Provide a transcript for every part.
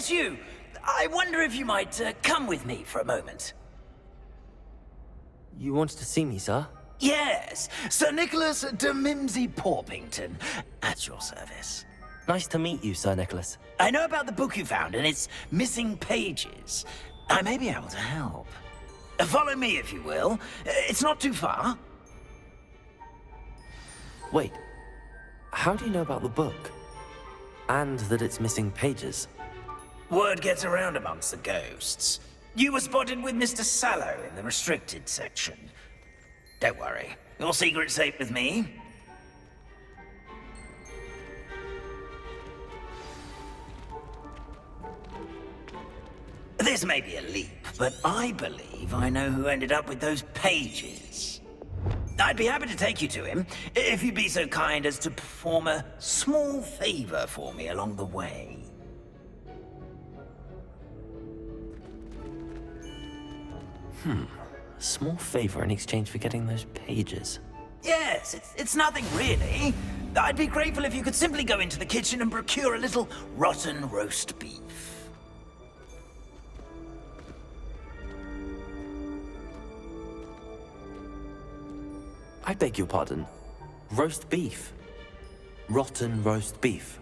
it's you. I wonder if you might come with me for a moment. You wanted to see me, sir? Yes, Sir Nicholas de Mimsy Porpington, at your service. Nice to meet you, Sir Nicholas. I know about the book you found and its missing pages. I may be able to help. Follow me, if you will. It's not too far. Wait, how do you know about the book? And that it's missing pages? Word gets around amongst the ghosts. You were spotted with Mr. Sallow in the restricted section. Don't worry, your secret's safe with me. This may be a leap, but I believe I know who ended up with those pages. I'd be happy to take you to him, if you'd be so kind as to perform a small favor for me along the way. A small favor in exchange for getting those pages. Yes, it's nothing really. I'd be grateful if you could simply go into the kitchen and procure a little rotten roast beef. I beg your pardon. Roast beef. Rotten roast beef.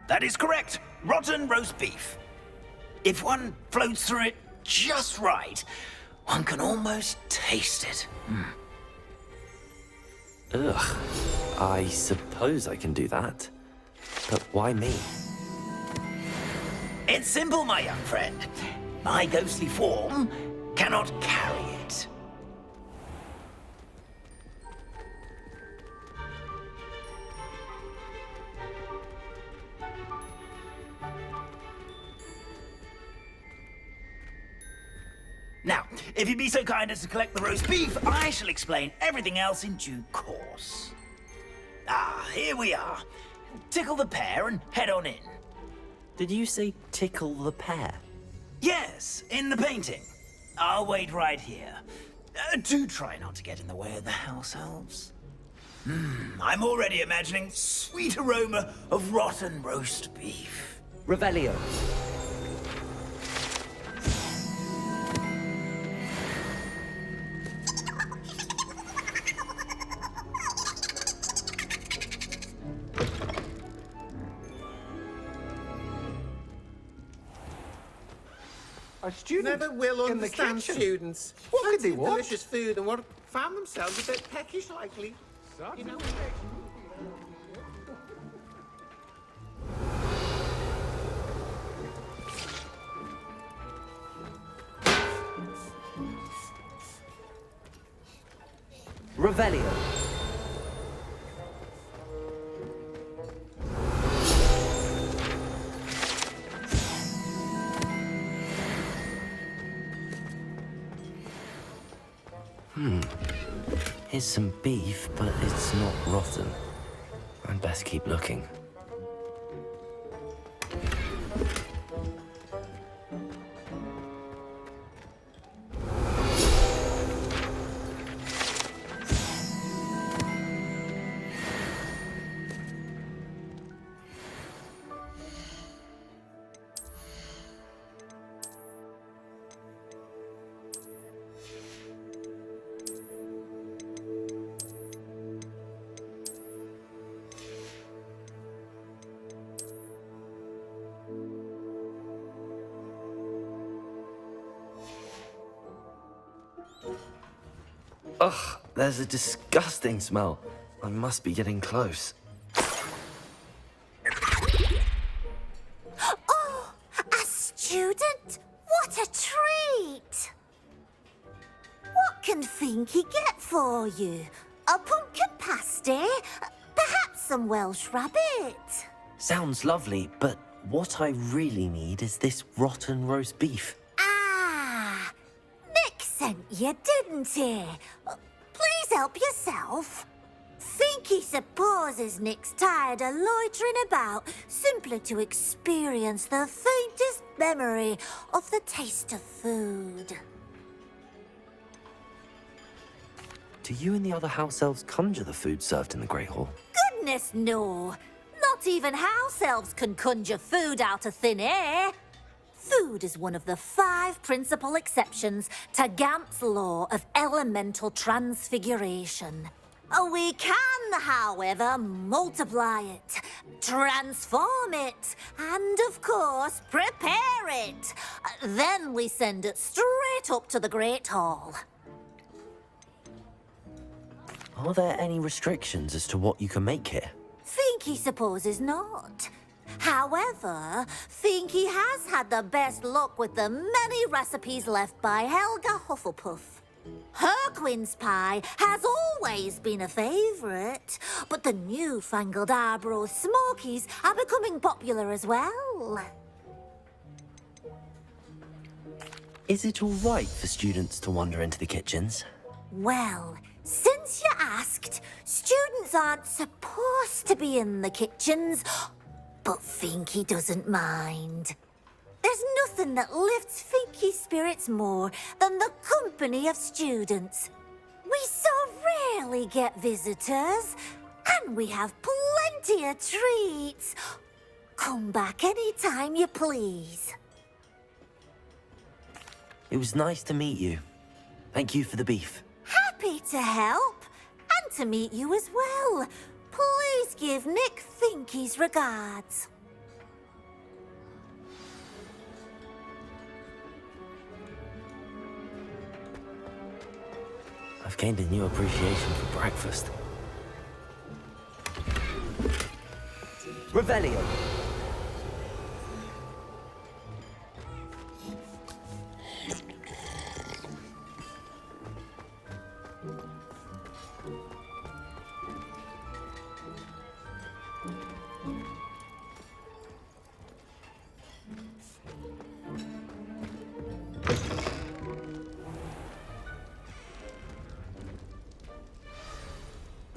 That is correct. Rotten roast beef. If one floats through it just right, one can almost taste it. Ugh. I suppose I can do that. But why me? It's simple, my young friend. My ghostly form cannot carry it. Now, if you'd be so kind as to collect the roast beef, I shall explain everything else in due course. Ah, here we are. Tickle the pear and head on in. Did you say tickle the pear? Yes, in the painting. I'll wait right here. Do try not to get in the way of the house elves. I'm already imagining sweet aroma of rotten roast beef. Revelio. A student Never will in the understand kitchen. students. What could Fancy they want? delicious food and found themselves a bit peckish likely. You know. Revelio. Here's some beef, but it's not rotten. I'd best keep looking. Ugh, there's a disgusting smell. I must be getting close. Oh, a student? What a treat! What can Finky get for you? A pumpkin pasty? Perhaps some Welsh rabbit? Sounds lovely, but what I really need is this rotten roast beef. Ah, Nick sent you, didn't he? Please help yourself. Finky supposes Nick's tired of loitering about simply to experience the faintest memory of the taste of food. Do you and the other house elves conjure the food served in the Great Hall? Goodness, no. Not even house elves can conjure food out of thin air. Food is one of the 5 principal exceptions to Gamp's law of elemental transfiguration. We can, however, multiply it, transform it, and, of course, prepare it. Then we send it straight up to the Great Hall. Are there any restrictions as to what you can make here? Finky supposes not. However, Finky has had the best luck with the many recipes left by Helga Hufflepuff. Her quince pie has always been a favourite, but the newfangled Arborough Smokies are becoming popular as well. Is it all right for students to wander into the kitchens? Well, since you asked, students aren't supposed to be in the kitchens, but Finky doesn't mind. There's nothing that lifts Finky's spirits more than the company of students. We so rarely get visitors, and we have plenty of treats. Come back any time you please. It was nice to meet you. Thank you for the beef. Happy to help, and to meet you as well. Please give Nick Finky's regards. I've gained a new appreciation for breakfast. Revelio.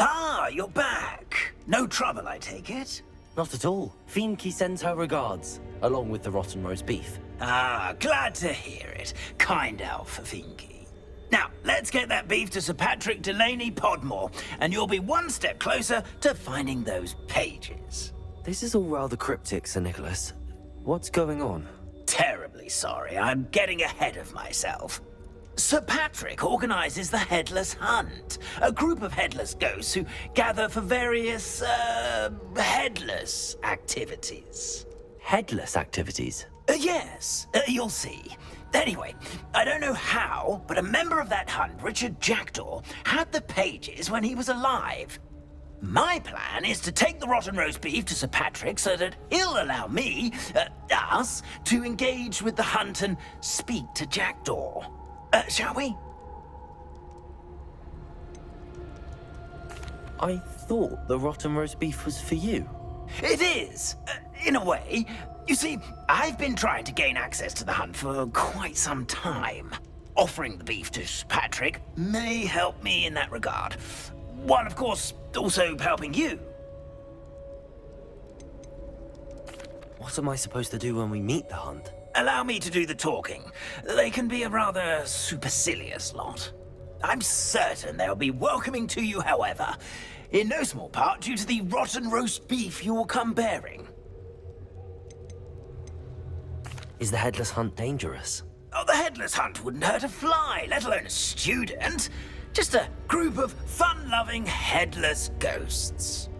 Ah, you're back. No trouble, I take it? Not at all. Finky sends her regards, along with the rotten roast beef. Ah, glad to hear it. Kind elf, Finky. Now, let's get that beef to Sir Patrick Delaney Podmore, and you'll be one step closer to finding those pages. This is all rather cryptic, Sir Nicholas. What's going on? Terribly sorry, I'm getting ahead of myself. Sir Patrick organizes the Headless Hunt, a group of headless ghosts who gather for various, headless activities. Headless activities? Yes, you'll see. Anyway, I don't know how, but a member of that hunt, Richard Jackdaw, had the pages when he was alive. My plan is to take the rotten roast beef to Sir Patrick so that he'll allow me, us, to engage with the hunt and speak to Jackdaw. Shall we? I thought the rotten roast beef was for you. It is, in a way. You see, I've been trying to gain access to the hunt for quite some time. Offering the beef to Sir Patrick may help me in that regard. While, of course, also helping you. What am I supposed to do when we meet the hunt? Allow me to do the talking. They can be a rather supercilious lot. I'm certain they'll be welcoming to you, however, in no small part due to the rotten roast beef you will come bearing. Is the headless hunt dangerous? Oh, the headless hunt wouldn't hurt a fly, let alone a student. Just a group of fun-loving headless ghosts.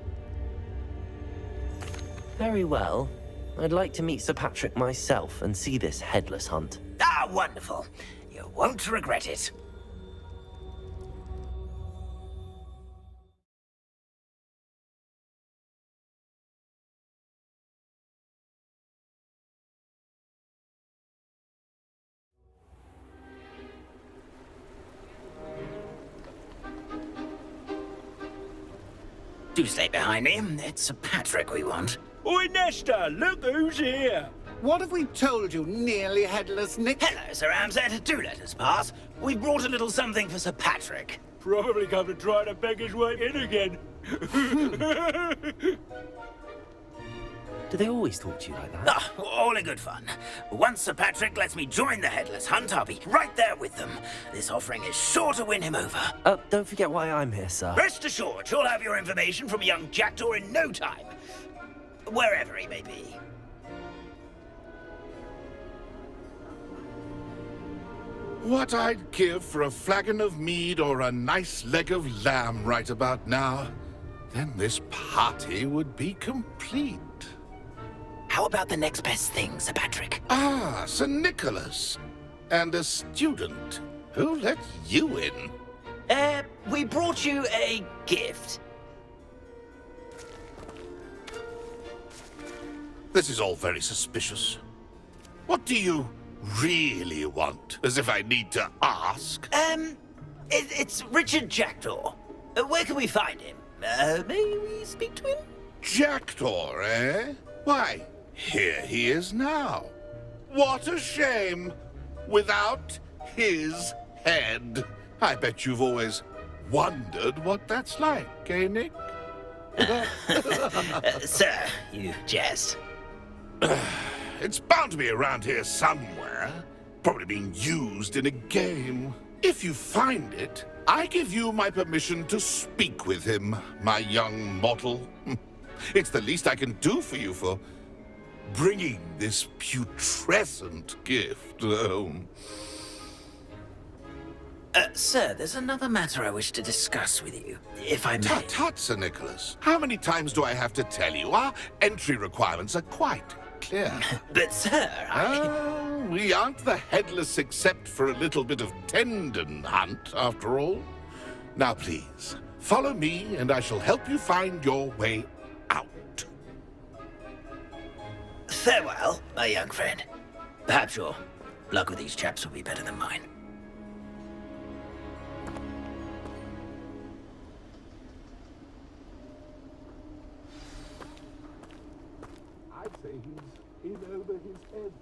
Very well. I'd like to meet Sir Patrick myself and see this headless hunt. Ah, wonderful. You won't regret it. Do stay behind me. It's Sir Patrick we want. Oi, Nesta, look who's here. What have we told you, nearly headless Nick? Hello, Sir Ramsett. Do let us pass. We've brought a little something for Sir Patrick. Probably come to try to beg his way in again. Do they always talk to you like that? Ah, all in good fun. Once Sir Patrick lets me join the Headless Hunt, I'll be right there with them. This offering is sure to win him over. Don't forget why I'm here, sir. Rest assured, you'll have your information from young Jackdaw in no time. Wherever he may be. what I'd give for a flagon of mead or a nice leg of lamb right about now. Then this party would be complete. How about the next best thing, Sir Patrick? Ah, Sir Nicholas. And a student. Who let you in? We brought you a gift. This is all very suspicious. What do you really want? As if I need to ask. It's Richard Jackdaw. Where can we find him? May we speak to him? Jackdaw, eh? Why, here he is now. What a shame. Without his head. I bet you've always wondered what that's like, eh, Nick? Sir, you jest. It's bound to be around here somewhere. Probably being used in a game. If you find it, I give you my permission to speak with him, my young mortal. It's the least I can do for you for bringing this putrescent gift home. Sir, there's another matter I wish to discuss with you, if I may. Tut, tut, Sir Nicholas. How many times do I have to tell you? Our entry requirements are quite clear. But, sir, We aren't the headless except for a little bit of tendon hunt, after all. Now, please, follow me, and I shall help you find your way out. Farewell, my young friend. Perhaps your luck with these chaps will be better than mine. I'd say he's in over his head.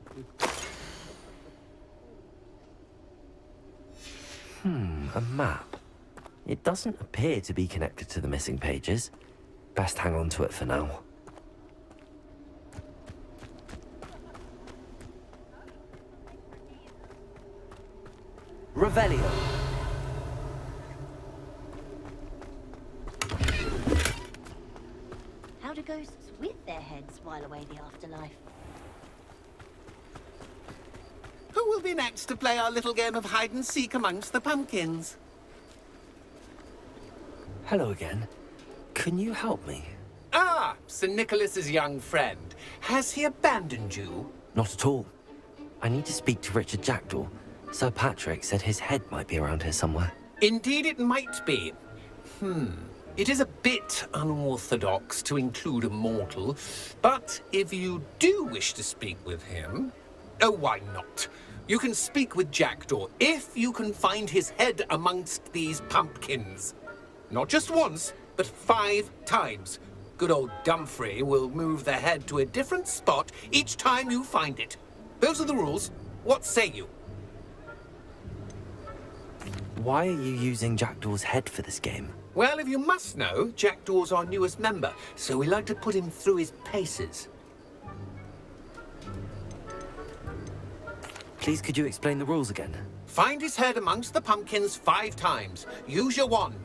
A map. It doesn't appear to be connected to the missing pages. Best hang on to it for now. Revelio. How do ghosts with their heads while away the afterlife? Who will be next to play our little game of hide-and-seek amongst the pumpkins? Hello again. Can you help me? Ah, Sir Nicholas's young friend. Has he abandoned you? Not at all. I need to speak to Richard Jackdaw. Sir Patrick said his head might be around here somewhere. Indeed it might be. It is a bit unorthodox to include a mortal, but if you do wish to speak with him... Oh, why not? You can speak with Jackdaw if you can find his head amongst these pumpkins. Not just once, but 5 times. Good old Dumfrey will move the head to a different spot each time you find it. Those are the rules. What say you? Why are you using Jackdaw's head for this game? Well, if you must know, Jackdaw's our newest member, so we like to put him through his paces. Please, could you explain the rules again? Find his head amongst the pumpkins 5 times. Use your wand.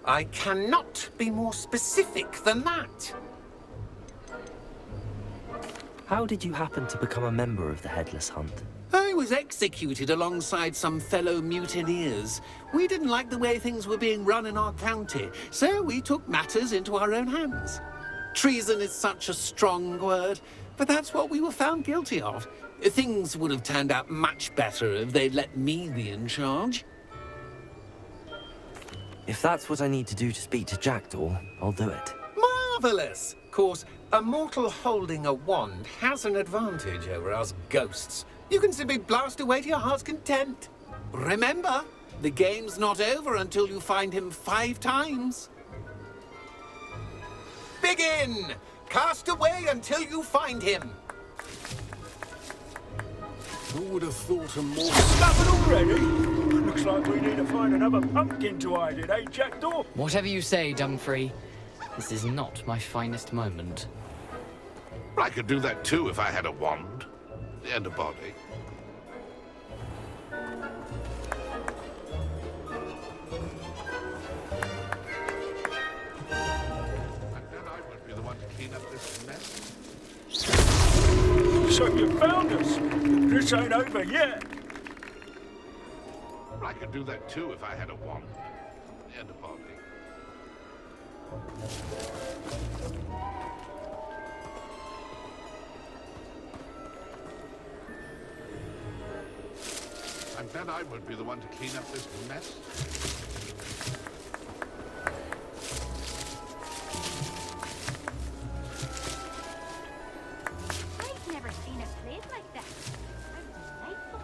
I cannot be more specific than that. How did you happen to become a member of the Headless Hunt? I was executed alongside some fellow mutineers. We didn't like the way things were being run in our county, so we took matters into our own hands. Treason is such a strong word, but that's what we were found guilty of. Things would have turned out much better if they'd let me be in charge. If that's what I need to do to speak to Jackdaw, I'll do it. Marvelous! Of course, a mortal holding a wand has an advantage over us ghosts. You can simply blast away to your heart's content. Remember, the game's not over until you find him 5 times. Begin! Cast away until you find him. Who would have thought a more... Nothing already? Looks like we need to find another pumpkin to hide in, eh, Jackdaw? Whatever you say, Dumfrey. This is not my finest moment. I could do that too if I had a wand. And a body. And then I would be the one to clean up this mess. So you found us. This ain't over yet. I could do that too if I had a wand. And a body. I bet I won't be the one to clean up this mess. I've never seen a blade like that. How delightful.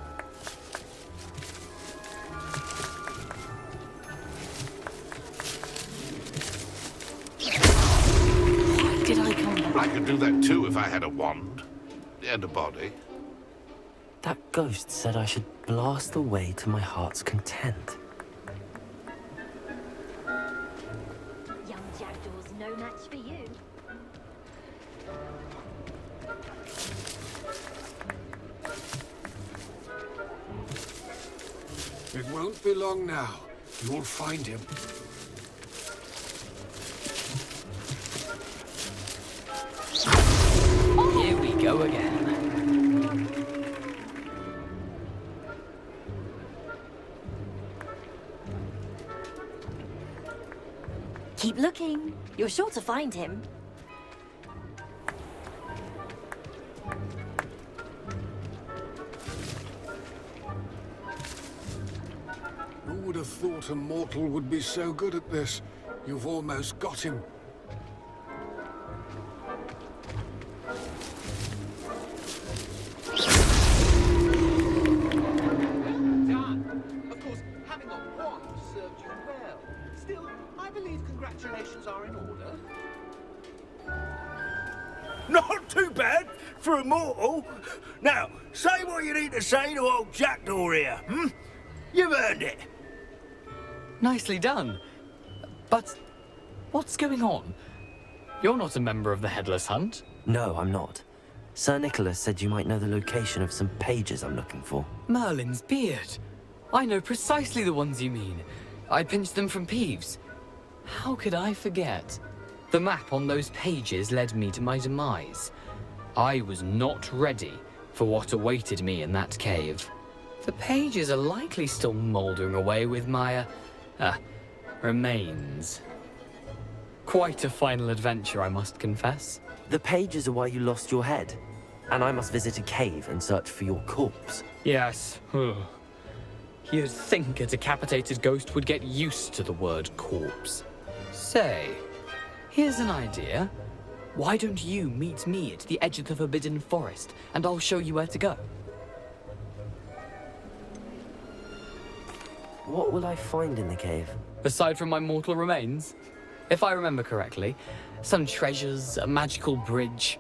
Why did I come back? I could do that too if I had a wand. And a body. That ghost said I should blast away to my heart's content. Young Jackdaw's no match for you. It won't be long now. You'll find him. Here we go again. Keep looking. You're sure to find him. Who would have thought a mortal would be so good at this? You've almost got him. Done. Of course, having a wand served you well. Still, I believe congratulations are in order. Not too bad for a mortal. Now, say what you need to say to old Jackdaw here, hmm? You've earned it. Nicely done. But what's going on? You're not a member of the Headless Hunt. No, I'm not. Sir Nicholas said you might know the location of some pages I'm looking for. Merlin's beard. I know precisely the ones you mean. I pinched them from Peeves. How could I forget? The map on those pages led me to my demise. I was not ready for what awaited me in that cave. The pages are likely still mouldering away with my, remains. Quite a final adventure, I must confess. The pages are why you lost your head, and I must visit a cave and search for your corpse. Yes. You'd think a decapitated ghost would get used to the word corpse. Say, here's an idea. Why don't you meet me at the edge of the Forbidden Forest, and I'll show you where to go? What will I find in the cave? Aside from my mortal remains? If I remember correctly, some treasures, a magical bridge.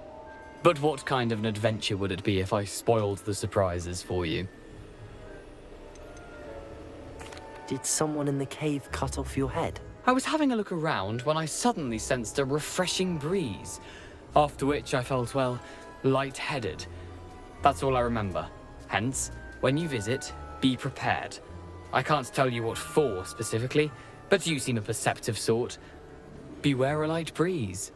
But what kind of an adventure would it be if I spoiled the surprises for you? Did someone in the cave cut off your head? I was having a look around when I suddenly sensed a refreshing breeze, after which I felt, well, lightheaded. That's all I remember. Hence, when you visit, be prepared. I can't tell you what for specifically, but you seem a perceptive sort. Beware a light breeze.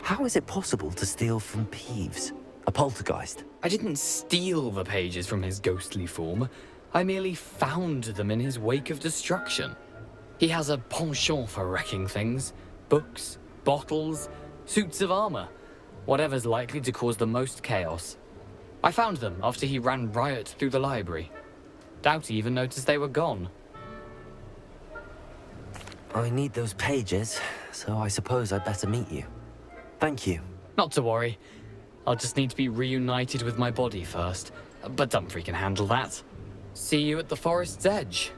How is it possible to steal from Peeves? A poltergeist? I didn't steal the pages from his ghostly form. I merely found them in his wake of destruction. He has a penchant for wrecking things. Books, bottles, suits of armor. Whatever's likely to cause the most chaos. I found them after he ran riot through the library. Doubt he even noticed they were gone. I need those pages, so I suppose I'd better meet you. Thank you. Not to worry. I'll just need to be reunited with my body first. But Dumfries can handle that. See you at the forest's edge.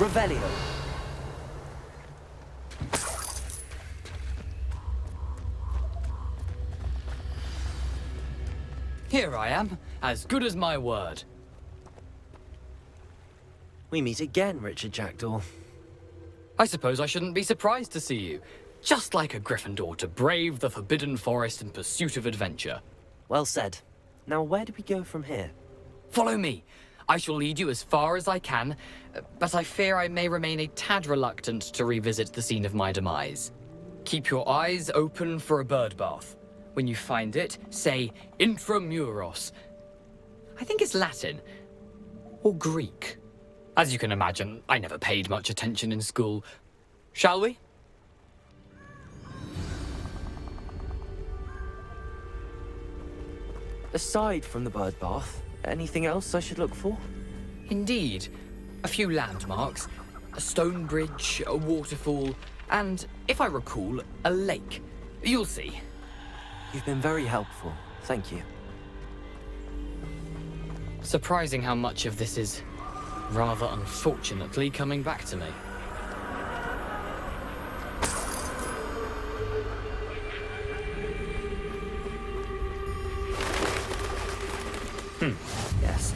Revelio. Here I am, as good as my word. We meet again, Richard Jackdaw. I suppose I shouldn't be surprised to see you. Just like a Gryffindor to brave the Forbidden Forest in pursuit of adventure. Well said. Now, where do we go from here? Follow me. I shall lead you as far as I can, but I fear I may remain a tad reluctant to revisit the scene of my demise. Keep your eyes open for a bird bath. When you find it, say intramuros. I think it's Latin. Or Greek. As you can imagine, I never paid much attention in school. Shall we? Aside from the bird bath, anything else I should look for? Indeed. A few landmarks. A stone bridge, a waterfall, and, if I recall, a lake. You'll see. You've been very helpful. Thank you. Surprising how much of this is, rather unfortunately, coming back to me. Yes.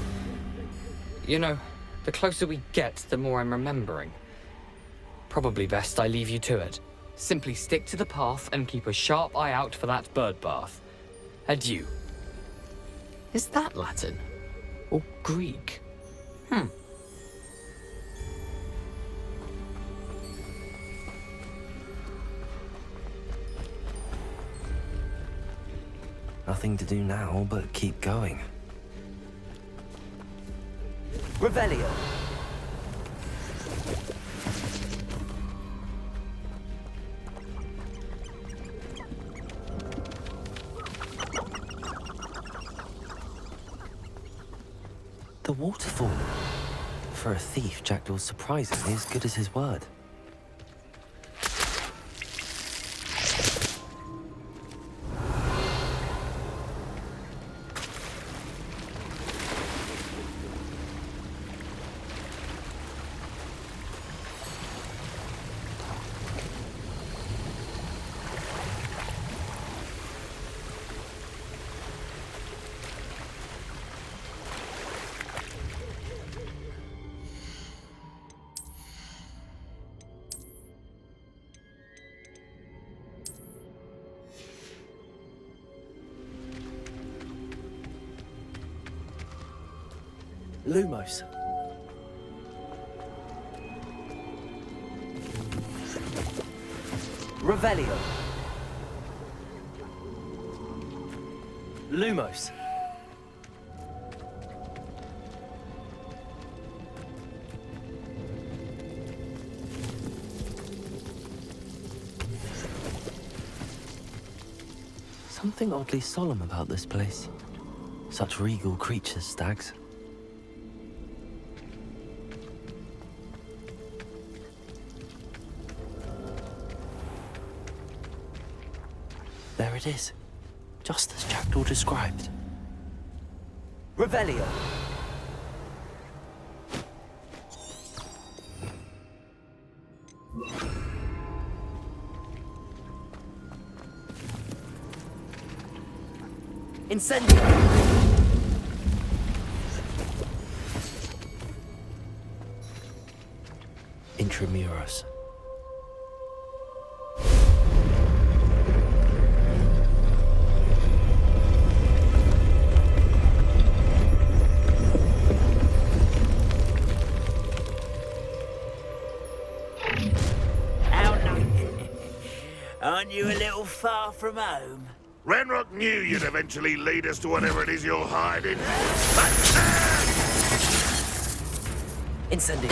You know, the closer we get, the more I'm remembering. Probably best I leave you to it. Simply stick to the path and keep a sharp eye out for that bird bath. Adieu. Is that Latin? Or Greek? Nothing to do now but keep going. Revelio. The waterfall. For a thief, Jackdaw's surprisingly as good as his word. Lumos. Revelio. Lumos. Something oddly solemn about this place. Such regal creatures, stags. There it is, just as Jackdaw described. Revelio. Incendio. Intramuros. Aren't you a little far from home? Ranrock knew you'd eventually lead us to whatever it is you're hiding. Incendio.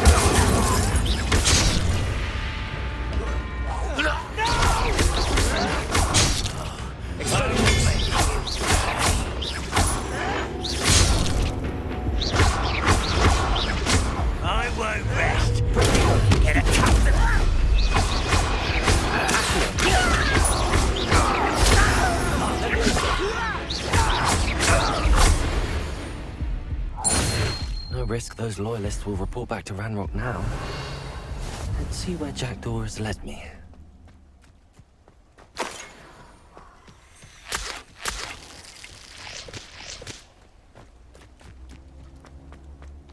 I won't rest. Get a captain. No risk those loyalists will report back to Ranrock now. can't see where Jackdaw has led me.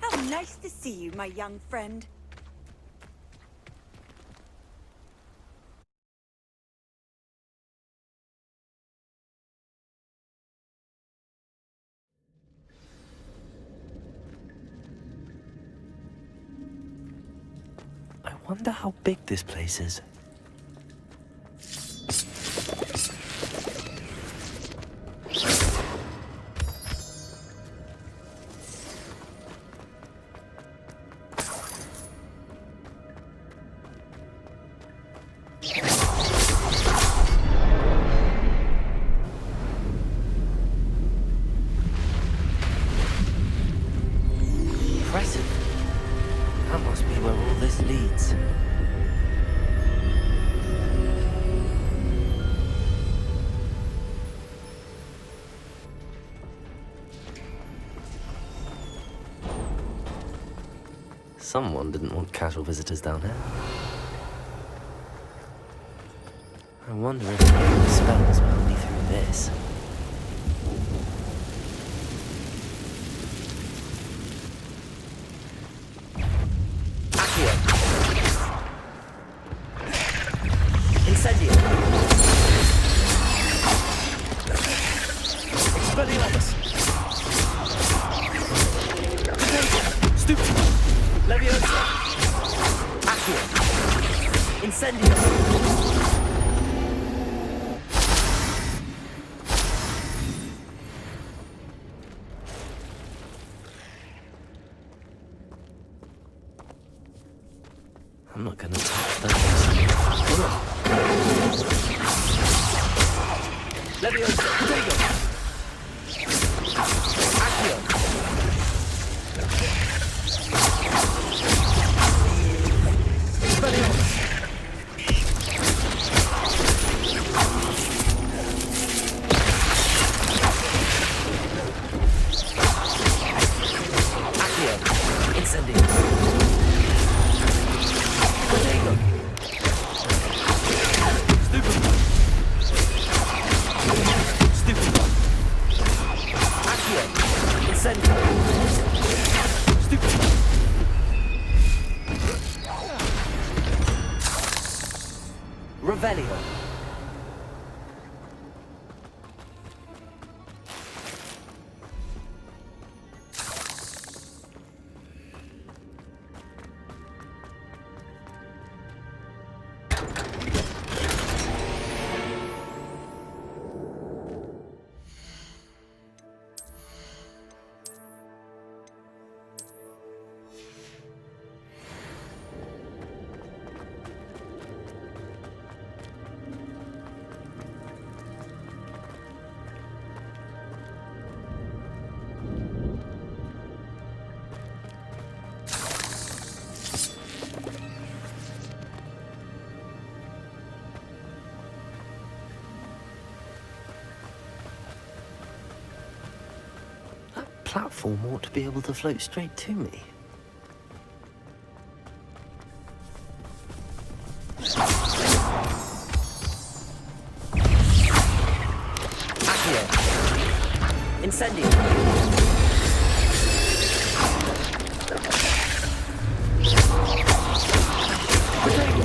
How nice to see you, my young friend. I wonder how big this place is. Impressive. That must be where all this leads. Someone didn't want casual visitors down here. I wonder if the spells will help me through this. Incendio! Expelliarmus! Stupid! Leviosa! Accio! Incendio! I'm not gonna touch those. Leviosa! Protego! Accio! Expelliarmus! Accio! Incendio! Protego! Stupid! Stupid! Accio! Incendio! Stupid! Revelio! Platform ought to be able to float straight to me. Accio! Incendio! Protego!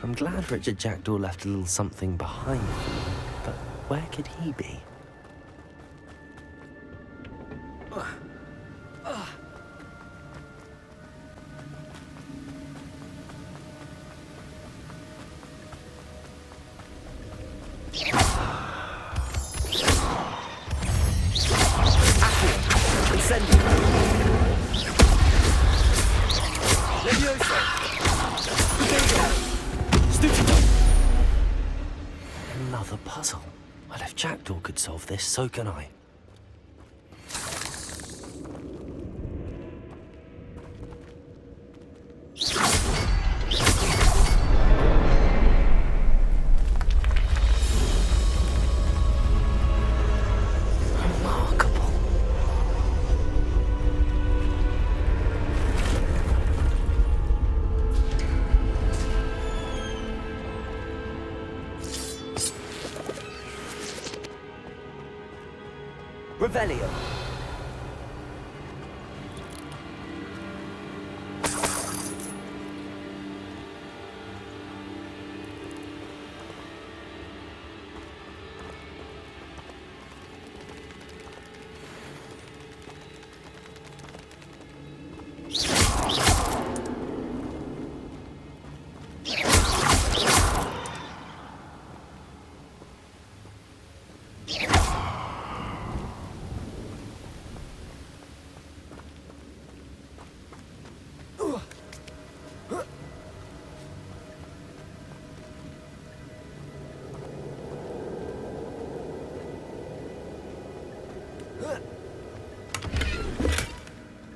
I'm glad Richard Jackdaw left a little something behind for me, but where could he be? Incendio! Leviosa! Another puzzle. Well, if Jackdaw could solve this, so can I. Revelio.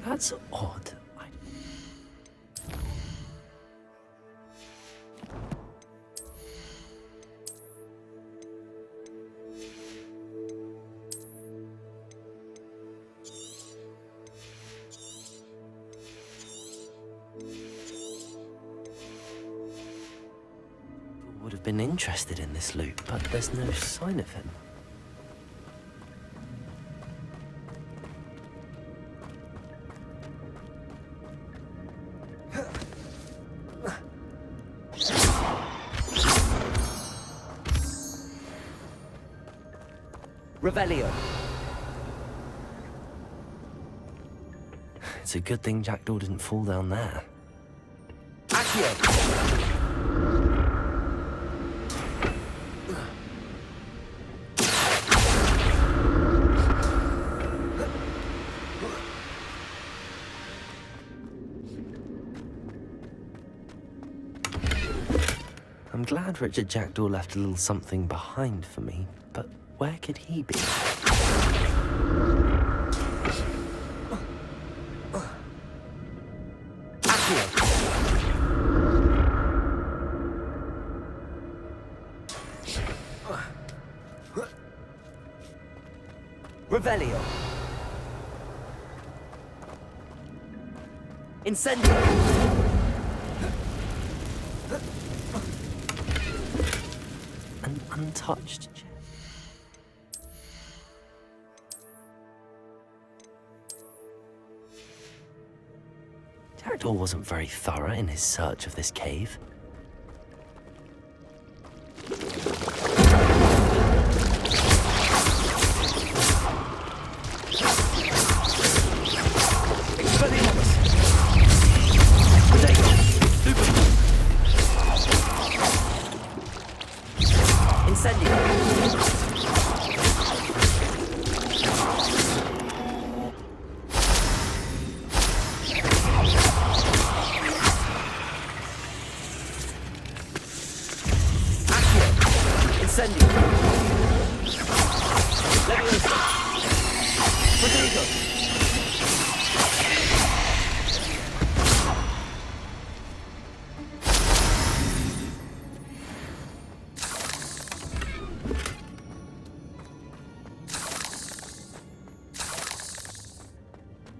That's odd. Would have been interested in this loot, but there's no sign of him. Revelio. It's a good thing Jackdaw didn't fall down there. Accio. I'm glad Richard Jackdaw left a little something behind for me, but where could he be? Revelio. Incendio. An untouched chest. Jackdaw wasn't very thorough in his search of this cave.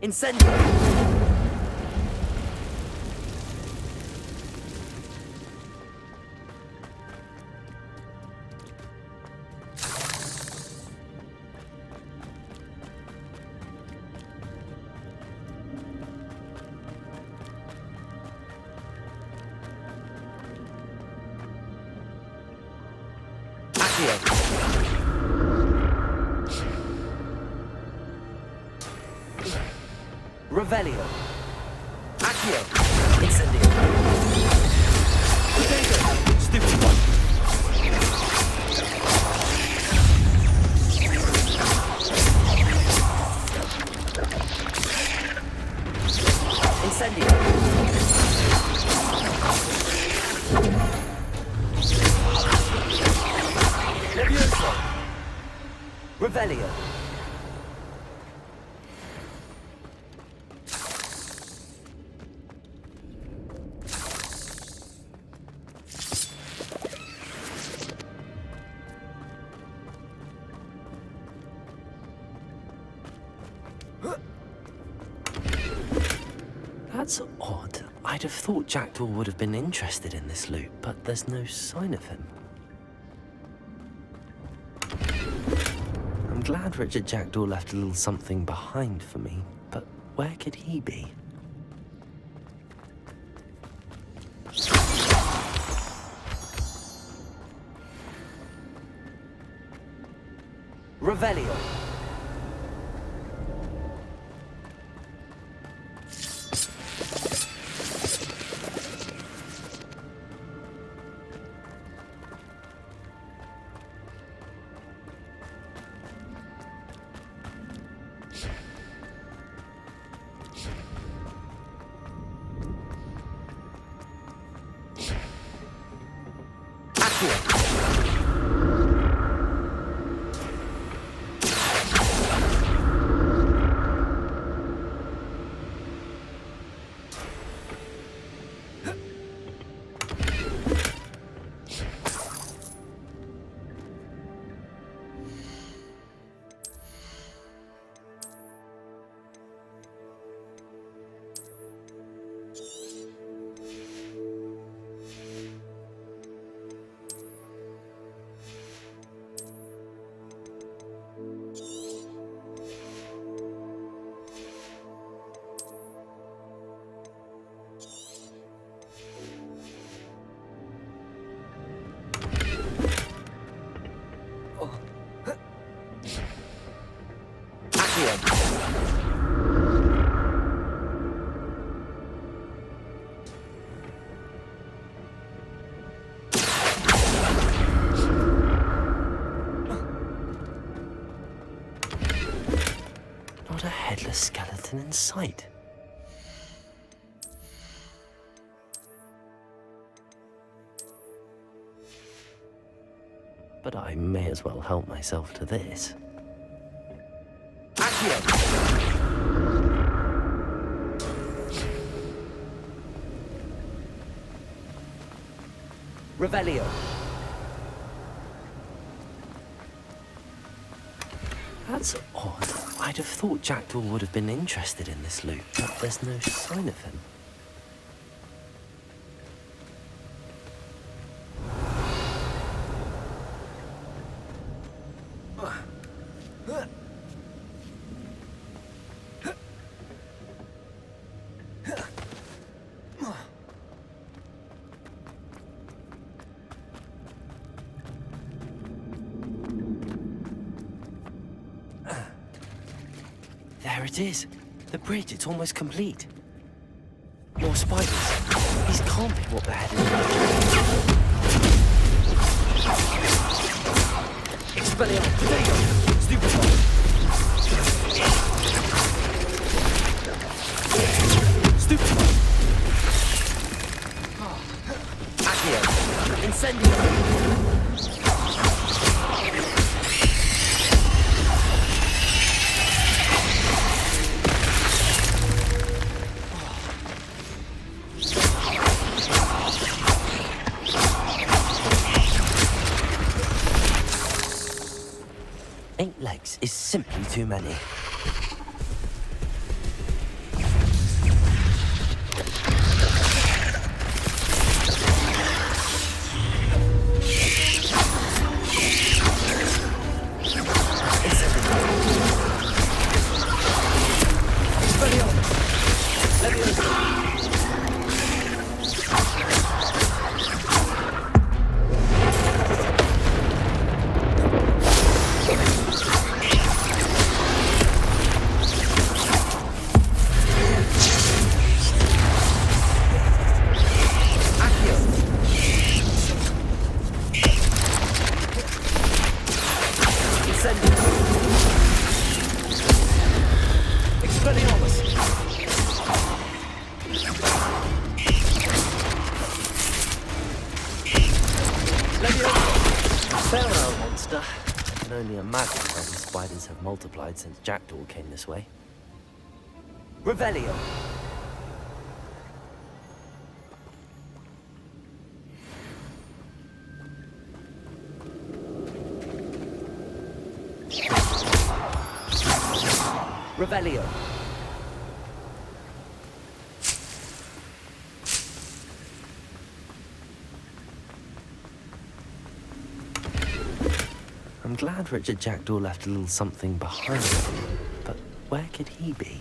Incendio! Revelio. Accio. Incendio. Potato. Stupid one. Incendio. Revelio. That's odd. I'd have thought Jackdaw would have been interested in this loot, but there's no sign of him. I'm glad Richard Jackdaw left a little something behind for me, but where could he be? Revelio. Not a headless skeleton in sight. But I may as well help myself to this. Revelio. That's odd. I'd have thought Jackdaw would have been interested in this loot, but there's no sign of him. There it is. The bridge, it's almost complete. More spiders. These can't be what they're heading for. Expelliarmus. There you go. Stupefy. Stupefy. Accio. Incendio. Legs is simply too many. Farewell, monster. can only imagine how these spiders have multiplied since Jackdaw came this way. Revelio! Revelio! I'm glad Richard Jackdaw left a little something behind him, but where could he be?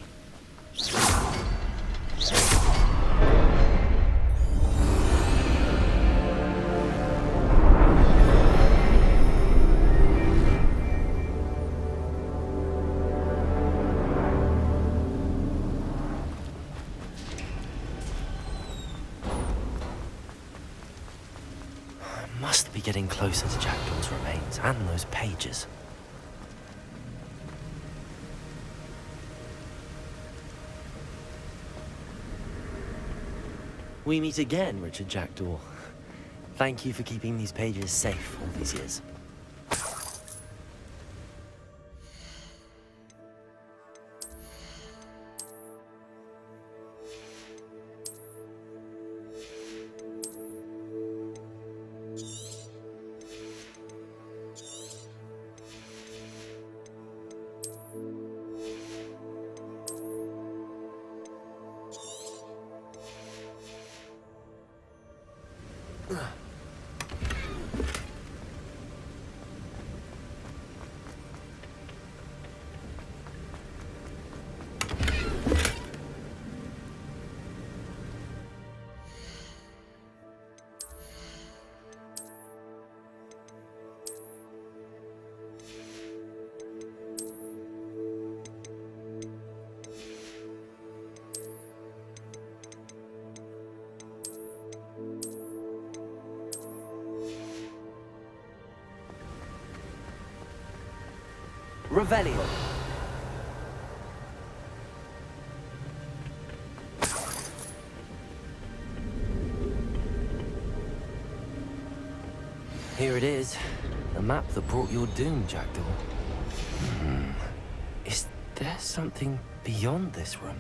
Must be getting closer to Jackdaw's remains and those pages. We meet again, Richard Jackdaw. Thank you for keeping these pages safe all these years. Revelio. Here it is. The map that brought your doom, Jackdaw. Is there something beyond this room?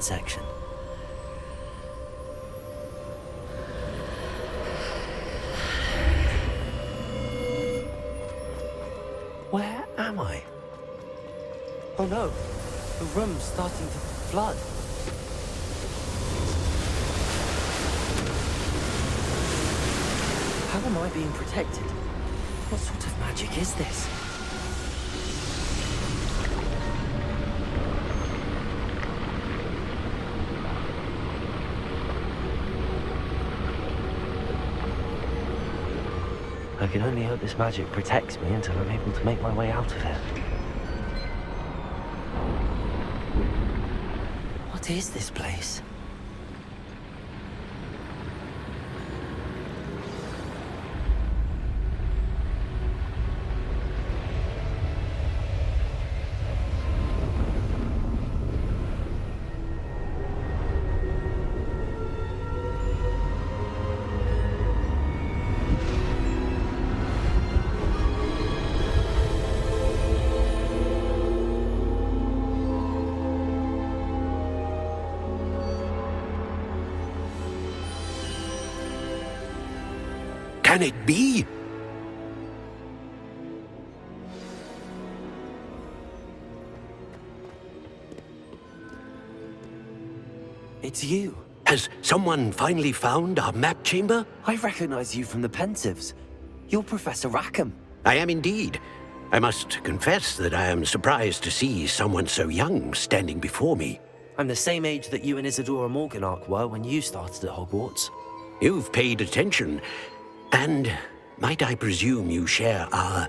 Section. Where am I? Oh no, the room's starting to flood. How am I being protected? What sort of magic is this? can only hope this magic protects me until I'm able to make my way out of here. What is this place? Can it be? It's you. Has someone finally found our map chamber? I recognize you from the Pensives. You're Professor Rackham. I am indeed. I must confess that I am surprised to see someone so young standing before me. I'm the same age that you and Isadora Morganach were when you started at Hogwarts. You've paid attention. And might I presume you share our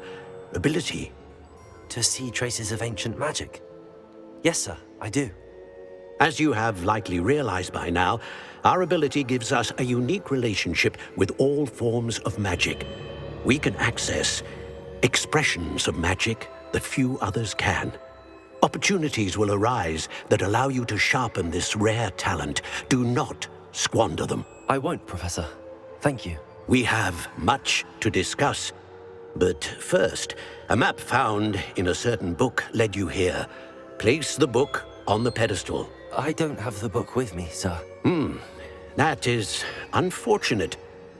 ability? To see traces of ancient magic? Yes, sir, I do. As you have likely realized by now, our ability gives us a unique relationship with all forms of magic. We can access expressions of magic that few others can. Opportunities will arise that allow you to sharpen this rare talent. Do not squander them. I won't, Professor. Thank you. We have much to discuss. But first, a map found in a certain book led you here. Place the book on the pedestal. I don't have the book with me, sir. That is unfortunate.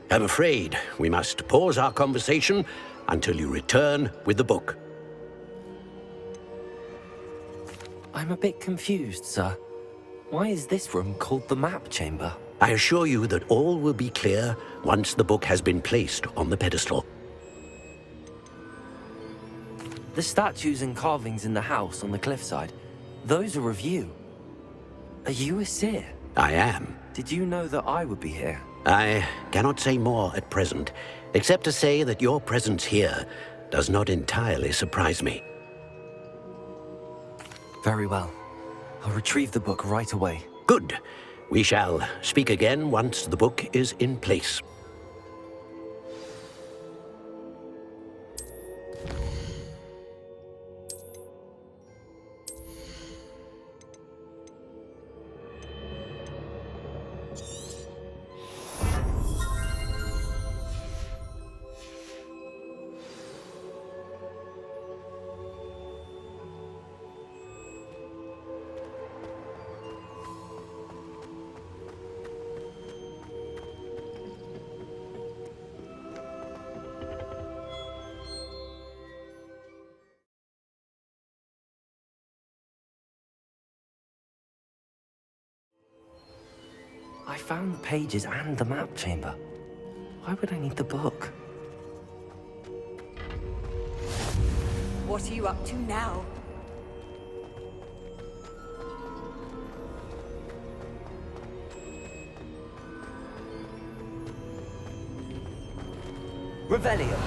I'm afraid we must pause our conversation until you return with the book. I'm a bit confused, sir. Why is this room called the map chamber? I assure you that all will be clear once the book has been placed on the pedestal. The statues and carvings in the house on the cliffside, those are of you. Are you a seer? I am. Did you know that I would be here? I cannot say more at present, except to say that your presence here does not entirely surprise me. Very well. I'll retrieve the book right away. Good. We shall speak again once the book is in place. I found the pages and the map chamber. Why would I need the book? What are you up to now? Revelio.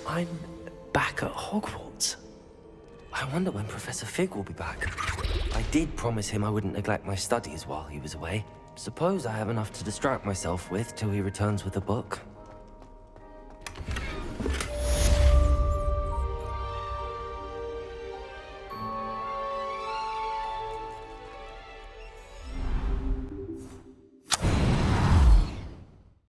I'm back at Hogwarts. I wonder when Professor Fig will be back. I did promise him I wouldn't neglect my studies while he was away. Suppose I have enough to distract myself with till he returns with the book.